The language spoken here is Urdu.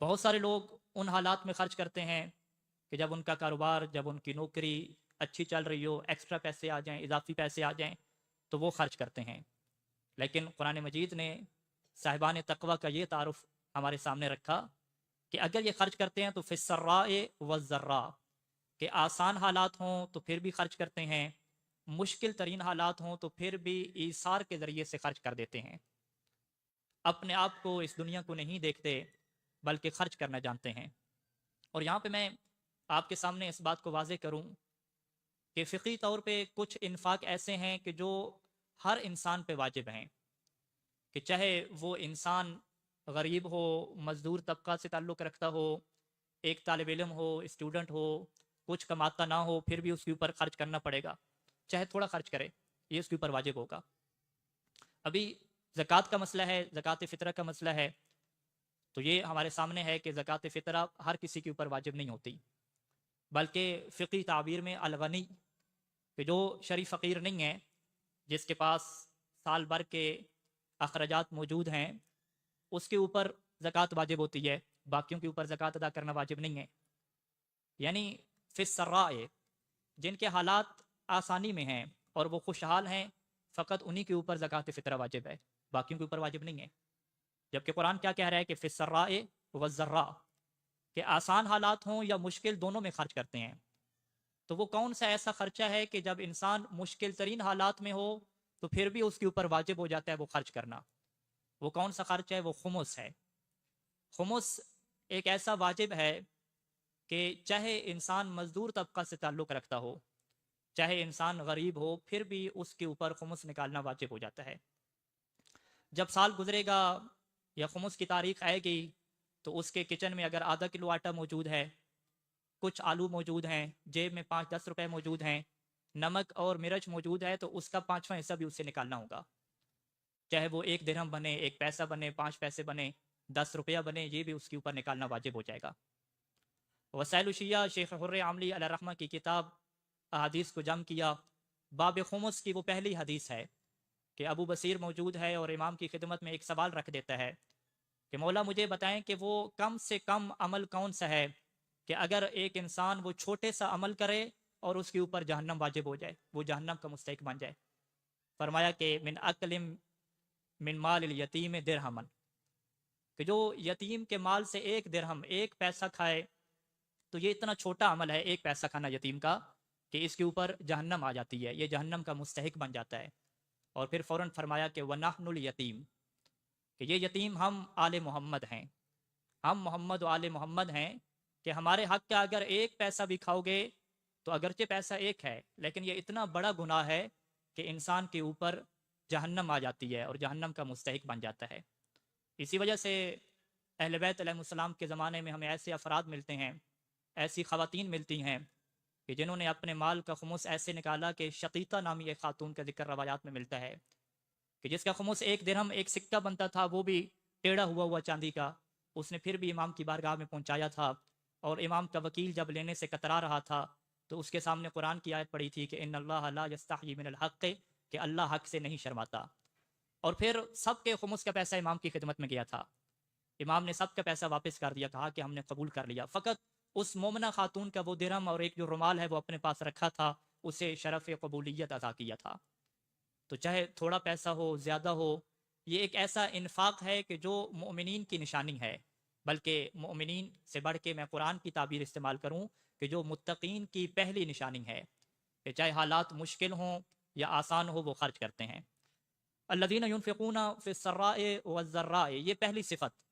بہت سارے لوگ ان حالات میں خرچ کرتے ہیں کہ جب ان کا کاروبار، جب ان کی نوکری اچھی چل رہی ہو، ایکسٹرا پیسے آ جائیں، اضافی پیسے آ جائیں، تو وہ خرچ کرتے ہیں۔ لیکن قرآن مجید نے صاحبان تقوی کا یہ تعارف ہمارے سامنے رکھا کہ اگر یہ خرچ کرتے ہیں تو فی السراء والضراء، کہ آسان حالات ہوں تو پھر بھی خرچ کرتے ہیں، مشکل ترین حالات ہوں تو پھر بھی ایثار کے ذریعے سے خرچ کر دیتے ہیں۔ اپنے آپ کو، اس دنیا کو نہیں دیکھتے بلکہ خرچ کرنا جانتے ہیں۔ اور یہاں پہ میں آپ کے سامنے اس بات کو واضح کروں کہ فقہی طور پہ کچھ انفاق ایسے ہیں کہ جو ہر انسان پہ واجب ہیں، کہ چاہے وہ انسان غریب ہو، مزدور طبقہ سے تعلق رکھتا ہو، ایک طالب علم ہو، اسٹوڈنٹ ہو، کچھ کماتا نہ ہو، پھر بھی اس کے اوپر خرچ کرنا پڑے گا، چاہے تھوڑا خرچ کرے، یہ اس کے اوپر واجب ہوگا۔ ابھی زکوٰۃ کا مسئلہ ہے، زکوٰۃ فطرہ کا مسئلہ ہے، تو یہ ہمارے سامنے ہے کہ زکوٰۃ فطرہ ہر کسی کے اوپر واجب نہیں ہوتی، بلکہ فقہی تعبیر میں الغنی، کہ جو شرعی فقیر نہیں ہے، جس کے پاس سال بھر کے اخراجات موجود ہیں، اس کے اوپر زکوٰۃ واجب ہوتی ہے، باقیوں کے اوپر زکوٰۃ ادا کرنا واجب نہیں ہے۔ یعنی فی السراء، جن کے حالات آسانی میں ہیں اور وہ خوشحال ہیں، فقط انہی کے اوپر زکوٰۃ فطرہ واجب ہے، باقیوں کے اوپر واجب نہیں ہے۔ جبکہ قرآن کیا کہہ رہا ہے کہ فی السراء والضراء، کہ آسان حالات ہوں یا مشکل، دونوں میں خرچ کرتے ہیں۔ تو وہ کون سا ایسا خرچہ ہے کہ جب انسان مشکل ترین حالات میں ہو تو پھر بھی اس کے اوپر واجب ہو جاتا ہے وہ خرچ کرنا؟ وہ کون سا خرچ ہے؟ وہ خمس ہے۔ خمس ایک ایسا واجب ہے کہ چاہے انسان مزدور طبقہ سے تعلق رکھتا ہو، چاہے انسان غریب ہو، پھر بھی اس کے اوپر خمس نکالنا واجب ہو جاتا ہے۔ جب سال گزرے گا یا خمس کی تاریخ آئے گی تو اس کے کچن میں اگر آدھا کلو آٹا موجود ہے، کچھ آلو موجود ہیں، جیب میں 5-10 روپے موجود ہیں، نمک اور مرچ موجود ہے، تو اس کا 5واں حصہ بھی اس سے نکالنا ہوگا، چاہے وہ 1 درہم بنے، 1 پیسہ بنے، 5 پیسے بنے، 10 روپیہ بنے، یہ بھی اس کے اوپر نکالنا واجب ہو جائے گا۔ وسائل الشیعہ شیخ حر عاملی علیہ رحمہ کی کتاب احادیث کو جمع کیا، باب خمس کی وہ پہلی حدیث ہے کہ ابو بصیر موجود ہے اور امام کی خدمت میں ایک سوال رکھ دیتا ہے کہ مولا مجھے بتائیں کہ وہ کم سے کم عمل کون سا ہے کہ اگر ایک انسان وہ چھوٹے سا عمل کرے اور اس کے اوپر جہنم واجب ہو جائے، وہ جہنم کا مستحق بن جائے؟ فرمایا کہ من اکل من مال الیتیم درہمن، کہ جو یتیم کے مال سے 1 درہم، 1 پیسہ کھائے، تو یہ اتنا چھوٹا عمل ہے 1 پیسہ کھانا یتیم کا، کہ اس کے اوپر جہنم آ جاتی ہے، یہ جہنم کا مستحق بن جاتا ہے۔ اور پھر فوراً فرمایا کہ وَنَحْنُ الْيَتِيمُ، کہ یہ یتیم ہم آل محمد ہیں، ہم محمد و آل محمد ہیں، کہ ہمارے حق کا اگر 1 پیسہ بھی کھاؤ گے تو اگرچہ پیسہ ایک ہے لیکن یہ اتنا بڑا گناہ ہے کہ انسان کے اوپر جہنم آ جاتی ہے اور جہنم کا مستحق بن جاتا ہے۔ اسی وجہ سے اہل بیت علیہ السلام کے زمانے میں ہمیں ایسے افراد ملتے ہیں، ایسی خواتین ملتی ہیں کہ جنہوں نے اپنے مال کا خمس ایسے نکالا کہ شقیقہ نامی ایک خاتون کا ذکر روایات میں ملتا ہے کہ جس کا خمس 1 درہم، 1 سکہ بنتا تھا، وہ بھی ٹیڑھا ہوا چاندی کا، اس نے پھر بھی امام کی بارگاہ میں پہنچایا تھا، اور امام کا وکیل جب لینے سے کترا رہا تھا تو اس کے سامنے قرآن کی آیت پڑھی تھی کہ ان اللہ لا یستحیی من الحق، کہ اللہ حق سے نہیں شرماتا۔ اور پھر سب کے خمس کا پیسہ امام کی خدمت میں گیا تھا، امام نے سب کا پیسہ واپس کر دیا، کہا کہ ہم نے قبول کر لیا، فقط اس مومنہ خاتون کا وہ درہم اور ایک جو رومال ہے وہ اپنے پاس رکھا تھا، اسے شرف قبولیت عطا کیا تھا۔ تو چاہے تھوڑا پیسہ ہو، زیادہ ہو، یہ ایک ایسا انفاق ہے کہ جو مومنین کی نشانی ہے، بلکہ مومنین سے بڑھ کے میں قرآن کی تعبیر استعمال کروں کہ جو متقین کی پہلی نشانی ہے، کہ چاہے حالات مشکل ہوں یا آسان ہو وہ خرچ کرتے ہیں۔ الذین ينفقون فی السراء والضراء، یہ پہلی صفت